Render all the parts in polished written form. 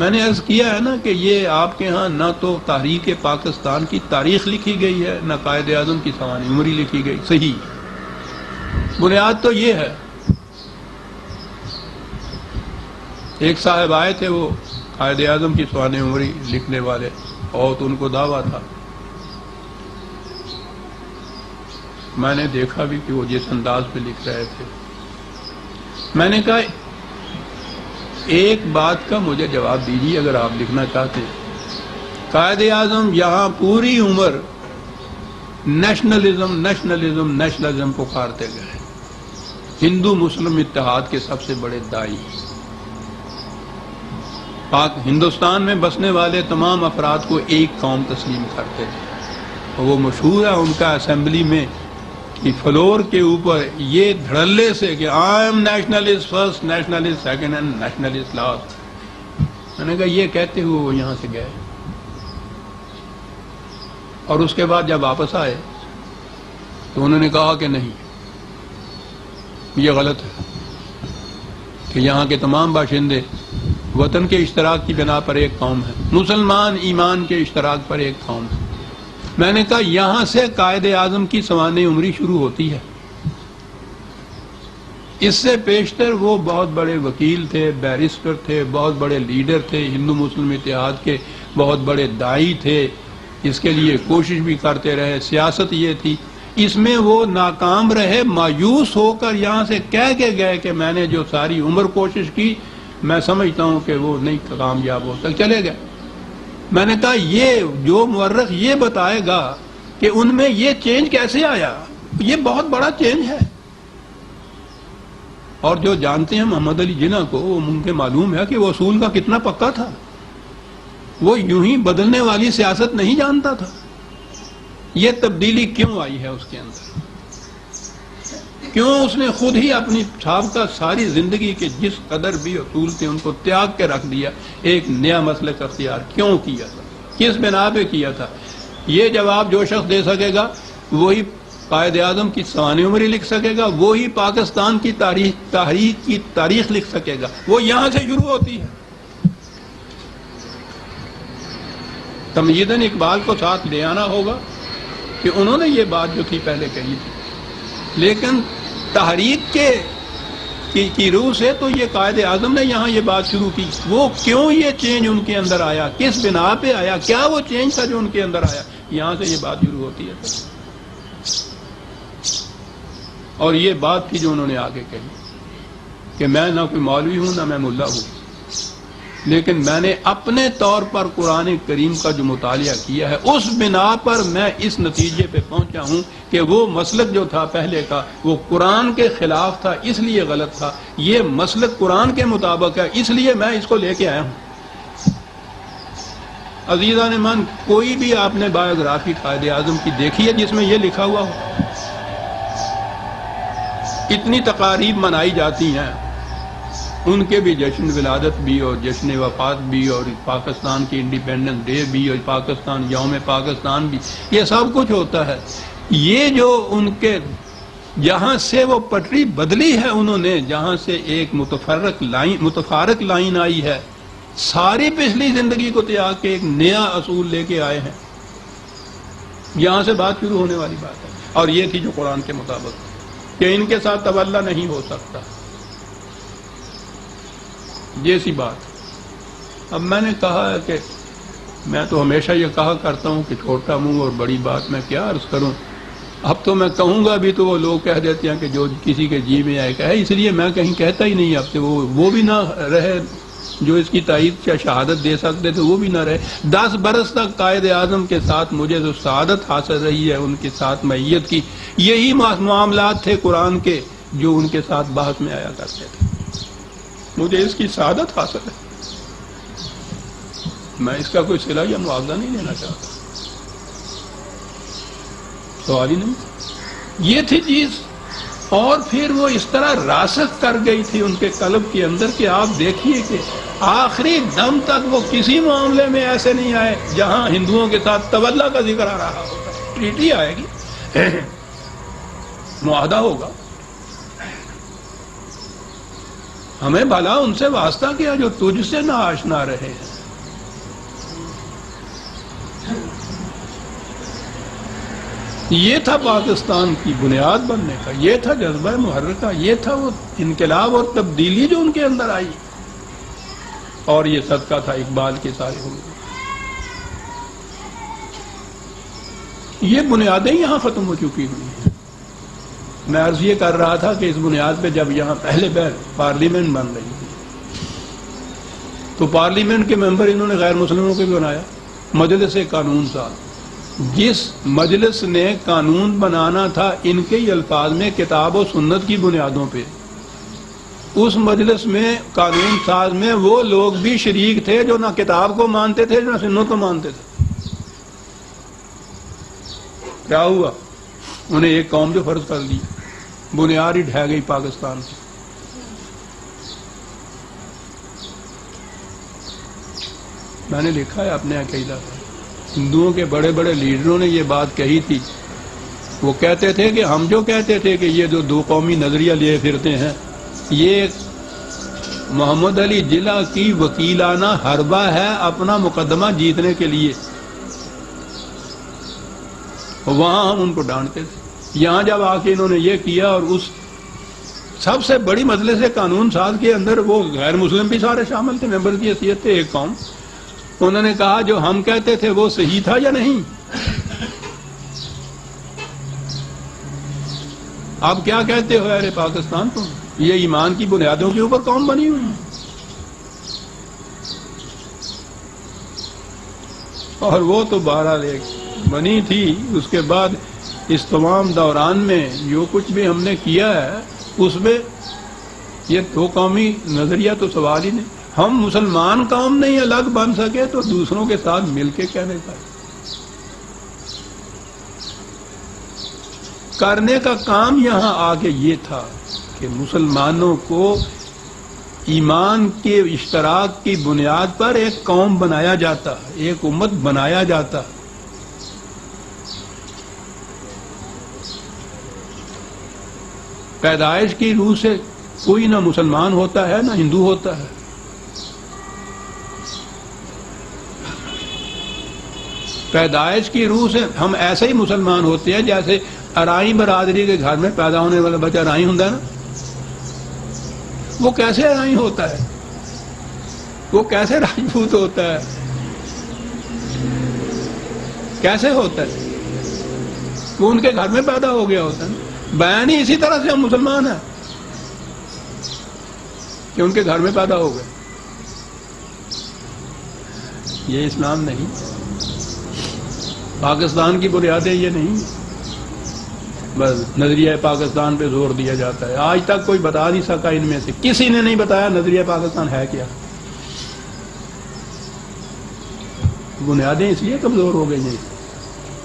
میں نے عرض کیا ہے نا کہ یہ آپ کے ہاں نہ تو تحریک پاکستان کی تاریخ لکھی گئی ہے، نہ قائد اعظم کی سوانح عمری لکھی گئی. صحیح بنیاد تو یہ ہے. ایک صاحب آئے تھے، وہ قائد اعظم کی سوانح عمری لکھنے والے، اور تو ان کو دعویٰ تھا. میں نے دیکھا بھی کہ وہ جس انداز پہ لکھ رہے تھے. میں نے کہا ایک بات کا مجھے جواب دیجیے اگر آپ لکھنا چاہتے ہیں. قائد اعظم یہاں پوری عمر نیشنلزم پکارتے گئے، ہندو مسلم اتحاد کے سب سے بڑے دائی. پاک ہندوستان میں بسنے والے تمام افراد کو ایک قوم تسلیم کرتے تھے. وہ مشہور ہے ان کا اسمبلی میں کہ فلور کے اوپر یہ دھڑلے سے کہ I am nationalist first, nationalist second and nationalist last. میں نے کہا یہ کہتے ہوئے وہ یہاں سے گئے، اور اس کے بعد جب واپس آئے تو انہوں نے کہا کہ نہیں، یہ غلط ہے کہ یہاں کے تمام باشندے وطن کے اشتراک کی بنا پر ایک قوم ہے، مسلمان ایمان کے اشتراک پر ایک قوم ہے. میں نے کہا یہاں سے قائد اعظم کی سوانح عمری شروع ہوتی ہے. اس سے پیشتر وہ بہت بڑے وکیل تھے، بیرسٹر تھے، بہت بڑے لیڈر تھے، ہندو مسلم اتحاد کے بہت بڑے دائی تھے، اس کے لیے کوشش بھی کرتے رہے. سیاست یہ تھی، اس میں وہ ناکام رہے. مایوس ہو کر یہاں سے کہہ کے گئے کہ میں نے جو ساری عمر کوشش کی، میں سمجھتا ہوں کہ وہ نہیں کامیاب ہو سک، چلے گئے. میں نے کہا یہ جو مورخ یہ بتائے گا کہ ان میں یہ چینج کیسے آیا، یہ بہت بڑا چینج ہے. اور جو جانتے ہیں محمد علی جناح کو، وہ ان کے معلوم ہے کہ وہ اصول کا کتنا پکا تھا. وہ یوں ہی بدلنے والی سیاست نہیں جانتا تھا. یہ تبدیلی کیوں آئی ہے اس کے اندر؟ کیوں اس نے خود ہی اپنی سابقہ ساری زندگی کے جس قدر بھی اصول تھے ان کو تیاگ کے رکھ دیا، ایک نیا مسلک اختیار کیوں کیا تھا، کس بنا پہ کیا تھا؟ یہ جواب جو شخص دے سکے گا وہی قائد اعظم کی سوانح عمری لکھ سکے گا، وہی پاکستان کی تحریک کی تاریخ لکھ سکے گا. وہ یہاں سے شروع ہوتی ہے. تمہیداً اقبال کو ساتھ لے آنا ہوگا کہ انہوں نے یہ بات جو تھی پہلے کہی تھی، لیکن تحریک کی روح سے تو یہ قائد اعظم نے یہاں یہ بات شروع کی. وہ کیوں یہ چینج ان کے اندر آیا، کس بنا پہ آیا، کیا وہ چینج تھا جو ان کے اندر آیا، یہاں سے یہ بات شروع ہوتی ہے. اور یہ بات تھی جو انہوں نے آگے کہی کہ میں نہ کوئی مولوی ہوں نہ میں ملا ہوں، لیکن میں نے اپنے طور پر قرآن کریم کا جو مطالعہ کیا ہے اس بنا پر میں اس نتیجے پہ پہنچا ہوں کہ وہ مسلک جو تھا پہلے کا وہ قرآن کے خلاف تھا، اس لیے غلط تھا. یہ مسلک قرآن کے مطابق ہے، اس لیے میں اس کو لے کے آیا ہوں. عزیزان من، کوئی بھی آپ نے بایوگرافی قائد اعظم کی دیکھی ہے جس میں یہ لکھا ہوا ہو؟ اتنی تقاریب منائی جاتی ہیں، ان کے بھی جشن ولادت بھی اور جشن وفات بھی، اور پاکستان کی انڈیپینڈنس ڈے بھی، اور پاکستان یوم پاکستان بھی، یہ سب کچھ ہوتا ہے. یہ جو ان کے جہاں سے وہ پٹری بدلی ہے انہوں نے، جہاں سے ایک متفارق لائن آئی ہے، ساری پچھلی زندگی کو تیاگ کے ایک نیا اصول لے کے آئے ہیں. یہاں سے بات شروع ہونے والی بات ہے. اور یہ تھی جو قرآن کے مطابق کہ ان کے ساتھ تولا نہیں ہو سکتا، جیسی بات. اب میں نے کہا ہے کہ میں تو ہمیشہ یہ کہا کرتا ہوں کہ چھوٹا منہ اور بڑی بات میں کیا عرض کروں. اب تو میں کہوں گا بھی تو وہ لوگ کہہ دیتے ہیں کہ جو کسی کے جی میں آئے کہے، اس لیے میں کہیں کہتا ہی نہیں. اب سے وہ بھی نہ رہے جو اس کی تائید یا شہادت دے سکتے تھے، وہ بھی نہ رہے. 10 برس تک قائد اعظم کے ساتھ مجھے جو سعادت حاصل رہی ہے ان کے ساتھ معیت کی، یہی معاملات تھے قرآن کے جو ان کے ساتھ بحث میں آیا کرتے تھے. مجھے اس کی سعادت حاصل ہے، میں اس کا کوئی صلہ یا معاوضہ نہیں لینا چاہتا. سوال ہی نہیں. یہ تھی چیز. اور پھر وہ اس طرح راسخ کر گئی تھی ان کے قلب کے اندر کہ آپ دیکھیے کہ آخری دم تک وہ کسی معاملے میں ایسے نہیں آئے جہاں ہندوؤں کے ساتھ تولا کا ذکر آ رہا ہوگا. ٹریٹی آئے گی، معاہدہ ہوگا، ہمیں بھلا ان سے واسطہ کیا جو تجھ سے نہ آشنا رہے ہیں. یہ تھا پاکستان کی بنیاد بننے کا، یہ تھا جذبہ محرکہ، یہ تھا وہ انقلاب اور تبدیلی جو ان کے اندر آئی، اور یہ صدقہ تھا اقبال کے سارے حروف. یہ بنیادیں یہاں ختم ہو چکی ہوئی ہیں. میں عرض یہ کر رہا تھا کہ اس بنیاد پہ جب یہاں پہلے بار پارلیمنٹ بن رہی تھی تو پارلیمنٹ کے ممبر انہوں نے غیر مسلموں کو بھی بنایا. مجلس قانون ساز، جس مجلس نے قانون بنانا تھا ان کے ہی الفاظ میں کتاب و سنت کی بنیادوں پہ، اس مجلس میں قانون ساز میں وہ لوگ بھی شریک تھے جو نہ کتاب کو مانتے تھے نہ سنت کو مانتے تھے. کیا ہوا؟ انہیں ایک قوم جو فرض کر لی، بنیاد ہی ڈھہ گئی پاکستان کی. میں نے لکھا ہے اپنے عقیدہ پر، ہندوؤں کے بڑے بڑے لیڈروں نے یہ بات کہی تھی. وہ کہتے تھے کہ ہم جو کہتے تھے کہ یہ جو دو قومی نظریہ لیے پھرتے ہیں یہ محمد علی جلع کی وکیلانہ حربہ ہے اپنا مقدمہ جیتنے کے لیے. وہاں ہم ان کو ڈانٹتے تھے. یہاں جب آ کے انہوں نے یہ کیا اور اس سب سے بڑی مجلس قانون ساز کے اندر وہ غیر مسلم بھی سارے شامل تھے، ممبر کی حیثیت تھے ایک قوم. انہوں نے کہا جو ہم کہتے تھے وہ صحیح تھا یا نہیں؟ آپ کیا کہتے ہو اہل پاکستان کو؟ یہ ایمان کی بنیادوں کے اوپر قوم بنی ہوئی ہے. اور وہ تو بہرحال ایک بنی تھی. اس کے بعد اس تمام دوران میں جو کچھ بھی ہم نے کیا ہے اس میں یہ دو قومی نظریہ تو سوال ہی نہیں. ہم مسلمان قوم نہیں الگ بن سکے تو دوسروں کے ساتھ مل کے کہنے کا کرنے کا کام یہاں آگے یہ تھا کہ مسلمانوں کو ایمان کے اشتراک کی بنیاد پر ایک قوم بنایا جاتا، ایک امت بنایا جاتا. پیدائش کی روح سے کوئی نہ مسلمان ہوتا ہے نہ ہندو ہوتا ہے. پیدائش کی روح سے ہم ایسے ہی مسلمان ہوتے ہیں جیسے ارائی برادری کے گھر میں پیدا ہونے والا بچہ ارائی ہوتا ہے نا. وہ کیسے ارائی ہوتا ہے؟ وہ کیسے راجپوت ہوتا ہے؟ کیسے ہوتا ہے؟ وہ ان کے گھر میں پیدا ہو گیا ہوتا ہے نا. بیان ہی اسی طرح سے ہم مسلمان ہیں کہ ان کے گھر میں پیدا ہو گئے. یہ اسلام نہیں. پاکستان کی بنیادیں یہ نہیں. بس نظریہ پاکستان پہ زور دیا جاتا ہے. آج تک کوئی بتا نہیں سکا ان میں سے، کسی نے نہیں بتایا نظریہ پاکستان ہے کیا. بنیادیں اس لیے کمزور ہو گئی ہیں.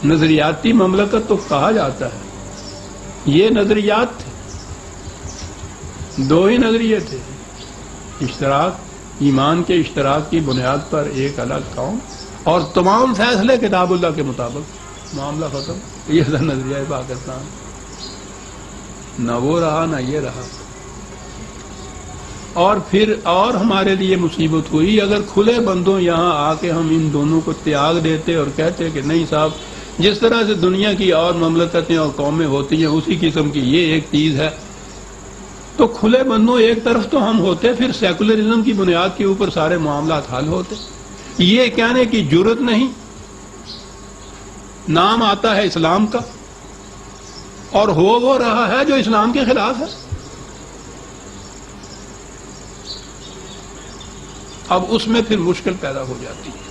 نظریاتی مملکت تو کہا جاتا ہے. یہ نظریات تھے، دو ہی نظریے تھے، اشتراک، ایمان کے اشتراک کی بنیاد پر ایک الگ قوم، اور تمام فیصلے کتاب اللہ کے مطابق. معاملہ ختم. یہ تھا نظریہ پاکستان. نہ وہ رہا نہ یہ رہا. اور پھر اور ہمارے لیے مصیبت ہوئی اگر کھلے بندوں یہاں آ کے ہم ان دونوں کو تیاگ دیتے اور کہتے کہ نہیں صاحب جس طرح سے دنیا کی اور مملکتیں اور قومیں ہوتی ہیں اسی قسم کی یہ ایک چیز ہے. تو کھلے بندوں ایک طرف تو ہم ہوتے، پھر سیکولرزم کی بنیاد کے اوپر سارے معاملات حل ہوتے. یہ کہنے کی جرت نہیں. نام آتا ہے اسلام کا اور ہو وہ رہا ہے جو اسلام کے خلاف ہے. اب اس میں پھر مشکل پیدا ہو جاتی ہے.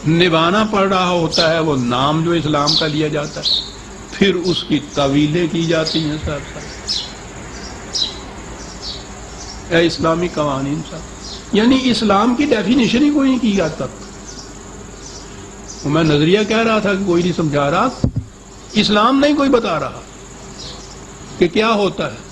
نبھانا پڑ رہا ہوتا ہے وہ نام جو اسلام کا لیا جاتا ہے، پھر اس کی تعویلیں کی جاتی ہیں. اے اسلامی قوانین صاحب، یعنی اسلام کی ڈیفینیشن ہی کوئی نہیں کی آج تک. میں نظریہ کہہ رہا تھا کہ کوئی نہیں سمجھا رہا، اسلام نہیں کوئی بتا رہا کہ کیا ہوتا ہے.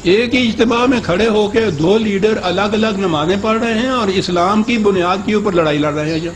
ایک ہی اجتماع میں کھڑے ہو کے دو لیڈر الگ الگ نمازیں پڑھ رہے ہیں اور اسلام کی بنیاد کے اوپر لڑائی لڑ رہے ہیں.